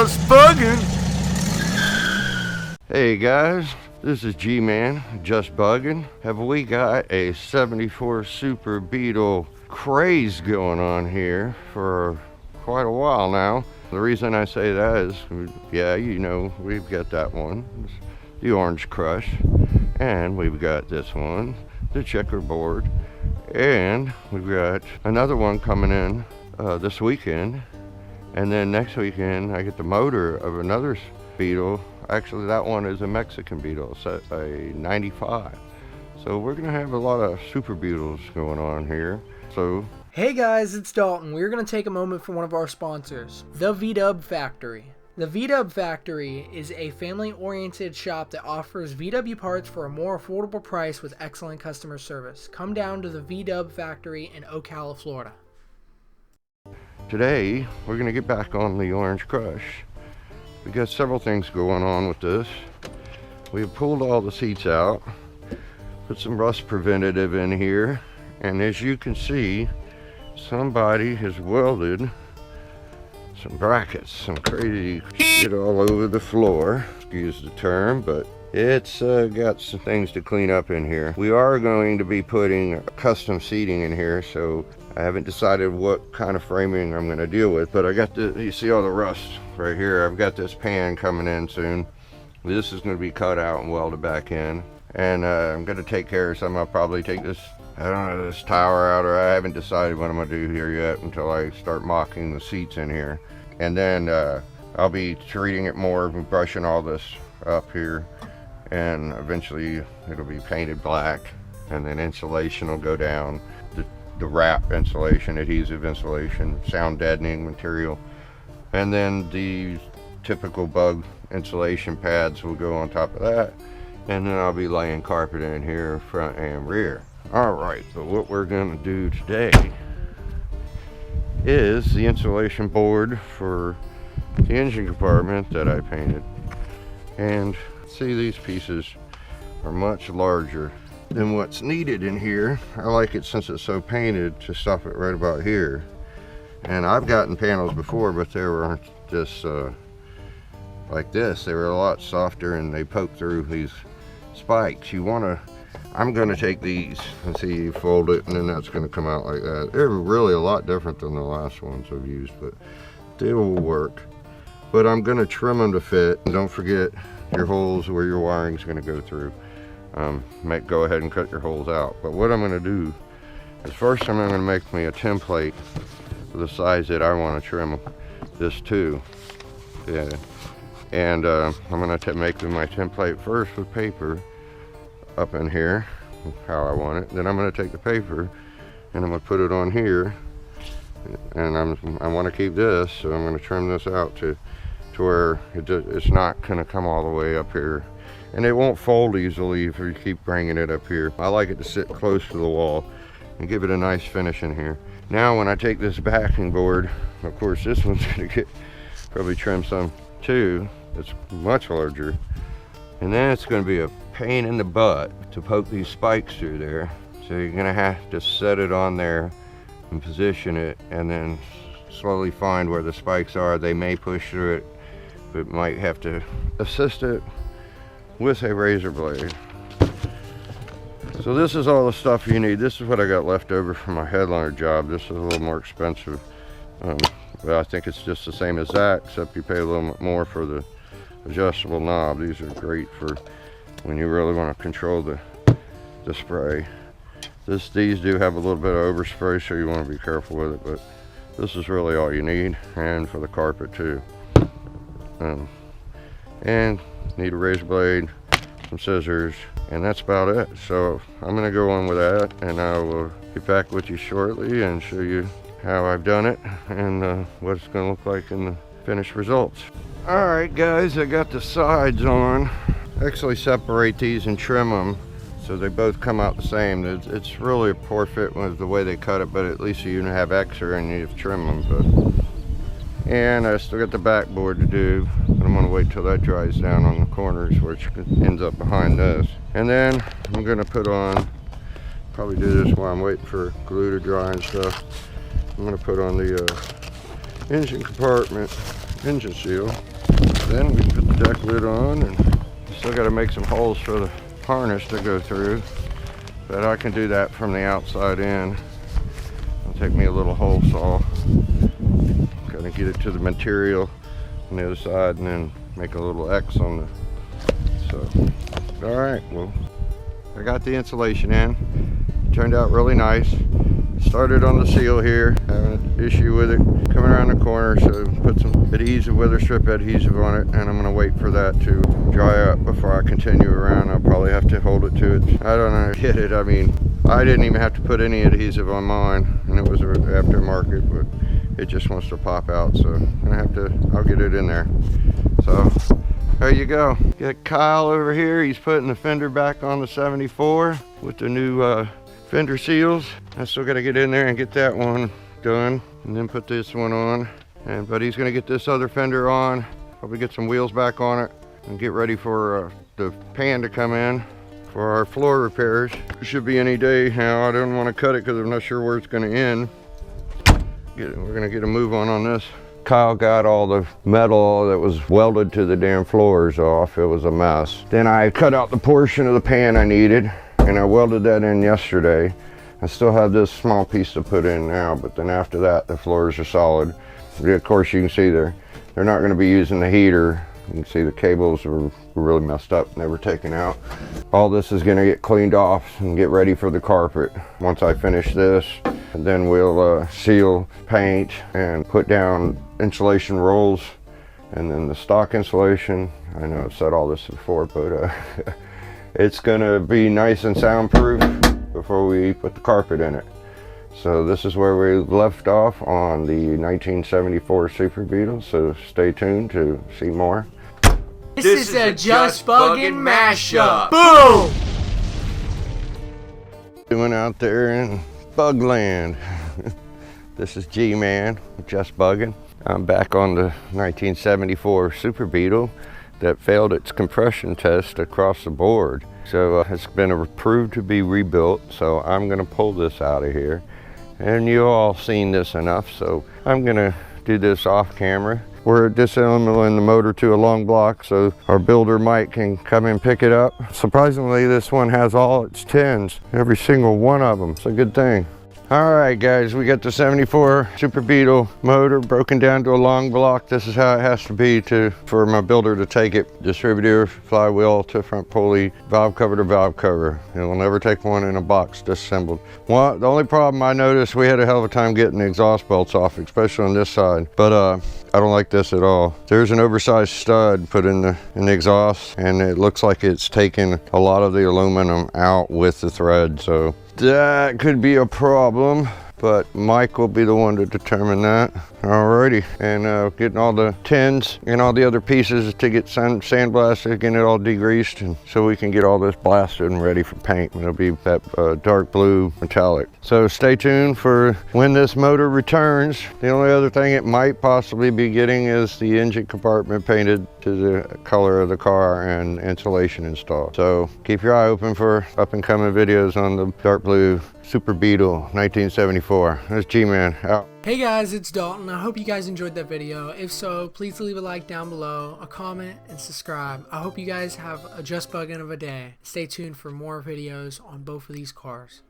Just bugging. Hey guys, this is G-Man, just bugging. Have we got a 74 Super Beetle craze going on here for quite a while now. The reason I say that is, yeah, you know, we've got that one, the OrangeCrush, and we've got this one, the checkerboard, and we've got another one coming in this weekend, and then next weekend I get the motor of another Beetle. Actually, that one is a Mexican Beetle, so a 95. So we're gonna have a lot of Super Beetles going on here. So hey guys, it's Dalton. We're going to take a moment for one of our sponsors, the VDUB Factory. The VDUB Factory is a family-oriented shop that offers VW parts for a more affordable price with excellent customer service. Come down to the VDUB Factory in Ocala, Florida. today we're gonna get back on the OrangeCrush. We got several things going on with this. We have pulled all the seats out, put some rust preventative in here, and as you can see, somebody has welded some brackets, some crazy shit all over the floor, excuse the term, but it's got some things to clean up in here. We are going to be putting custom seating in here, so I haven't decided what kind of framing I'm going to deal with, but I got the, you see all the rust right here. I've got this pan coming in soon. This is going to be cut out and welded back in, and I'm going to take care of some. I'll probably take this, I don't know, this tower out, or I haven't decided what I'm going to do here yet until I start mocking the seats in here. And then I'll be treating it more, brushing all this up here, and eventually it'll be painted black, and then insulation will go down, the wrap insulation, adhesive insulation, sound deadening material, and then the typical bug insulation pads will go on top of that, and then I'll be laying carpet in here front and rear. All right, so what we're going to do today is the insulation board for the engine compartment that I painted. And see, these pieces are much larger than what's needed in here. I like it, since it's so painted, to stop it right about here. And I've gotten panels before, but they weren't just like this. They were a lot softer, and they poke through these spikes. You want to, I'm going to take these and see, you fold it, and then that's going to come out like that. They're really a lot different than the last ones I've used, but they will work. But I'm going to trim them to fit, and don't forget your holes where your wiring is going to go through. Go ahead and cut your holes out. But what I'm going to do is, first I'm going to make me a template for the size that I want to trim this to. Yeah. And I'm going to make my template first with paper up in here, how I want it. Then I'm going to take the paper and I'm going to put it on here, and I want to keep this, so I'm going to trim this out to where it's not going to come all the way up here, and it won't fold easily if you keep bringing it up here. I like it to sit close to the wall and give it a nice finish in here. Now when I take this backing board, of course this one's going to get probably trimmed some too. It's much larger, and then it's going to be a pain in the butt to poke these spikes through there. So you're going to have to set it on there and position it, and then slowly find where the spikes are. They may push through it, but might have to assist it with a razor blade. So this is all the stuff you need. This is what I got left over from my headliner job. This is a little more expensive, but I think it's just the same as that, except you pay a little bit more for the adjustable knob. These are great for when you really want to control the spray. These do have a little bit of overspray, so you want to be careful with it, but this is really all you need, and for the carpet too. And need a razor blade, some scissors, and that's about it. So I'm going to go on with that, and I will get back with you shortly and show you how I've done it and what it's going to look like in the finished results. Alright guys, I got the sides on. Actually separate these and trim them so they both come out the same. It's really a poor fit with the way they cut it, but at least you have extra and you trim them. And I still got the backboard to do, but I'm going to wait till that dries down on the corners, which ends up behind this. And then I'm going to put on, probably do this while I'm waiting for glue to dry and stuff. I'm going to put on the engine compartment engine seal. Then we put the deck lid on, and still got to make some holes for the harness to go through, but I can do that from the outside in. It'll take me a little hole saw. Got to get it to the material on the other side and then make a little X on the, so, all right, well, I got the insulation in. It turned out really nice. Started on the seal here, having an issue with it coming around the corner, so put some adhesive, weather strip adhesive on it, and I'm going to wait for that to dry up before I continue around. I'll probably have to hold it to it. I don't know, get it. I mean, I didn't even have to put any adhesive on mine, and it was aftermarket, but it just wants to pop out, so I'm going to have to, I'll get it in there. So there you go. Got Kyle over here. He's putting the fender back on the 74 with the new fender seals. I still got to get in there and get that one done and then put this one on. But he's going to get this other fender on, probably get some wheels back on it, and get ready for the pan to come in for our floor repairs. It should be any day now. I don't want to cut it because I'm not sure where it's going to end. We're going to get a move on this. Kyle got all the metal that was welded to the damn floors off. It was a mess. Then I cut out the portion of the pan I needed, and I welded that in yesterday. I still have this small piece to put in now, but then after that, the floors are solid. Of course, you can see they're not going to be using the heater. You can see the cables were really messed up and they were taken out. All this is going to get cleaned off and get ready for the carpet. Once I finish this, and then we'll seal, paint, and put down insulation rolls, and then the stock insulation. I know I've said all this before, but it's going to be nice and soundproof before we put the carpet in it. So this is where we left off on the 1974 Super Beetle, so stay tuned to see more. This is a Just Buggin' Mashup. Boom! Doing out there in Bugland. This is G-Man, Just Buggin'. I'm back on the 1974 Super Beetle that failed its compression test across the board. So it's been approved to be rebuilt, so I'm gonna pull this out of here. And you all seen this enough, so I'm gonna do this off camera. We're disassembling the motor to a long block so our builder Mike can come and pick it up. Surprisingly, this one has all its tins, every single one of them. It's a good thing. All right, guys, we got the 74 Super Beetle motor broken down to a long block. This is how it has to be for my builder to take it. Distributor, flywheel to front pulley, valve cover to valve cover. It will never take one in a box disassembled. Well, the only problem I noticed, we had a hell of a time getting the exhaust belts off, especially on this side. But I don't like this at all. There's an oversized stud put in the exhaust, and it looks like it's taken a lot of the aluminum out with the thread. So that could be a problem, but Mike will be the one to determine that. Alrighty, and getting all the tins and all the other pieces to get sandblasted, getting it all degreased, and so we can get all this blasted and ready for paint. It'll be that dark blue metallic. So stay tuned for when this motor returns. The only other thing it might possibly be getting is the engine compartment painted to the color of the car and insulation installed. So keep your eye open for up and coming videos on the dark blue Super Beetle 1974. That's G-Man out. Hey guys, it's Dalton. I hope you guys enjoyed that video. If so, please leave a like down below, a comment, and subscribe. I hope you guys have a just buggin' of a day. Stay tuned for more videos on both of these cars.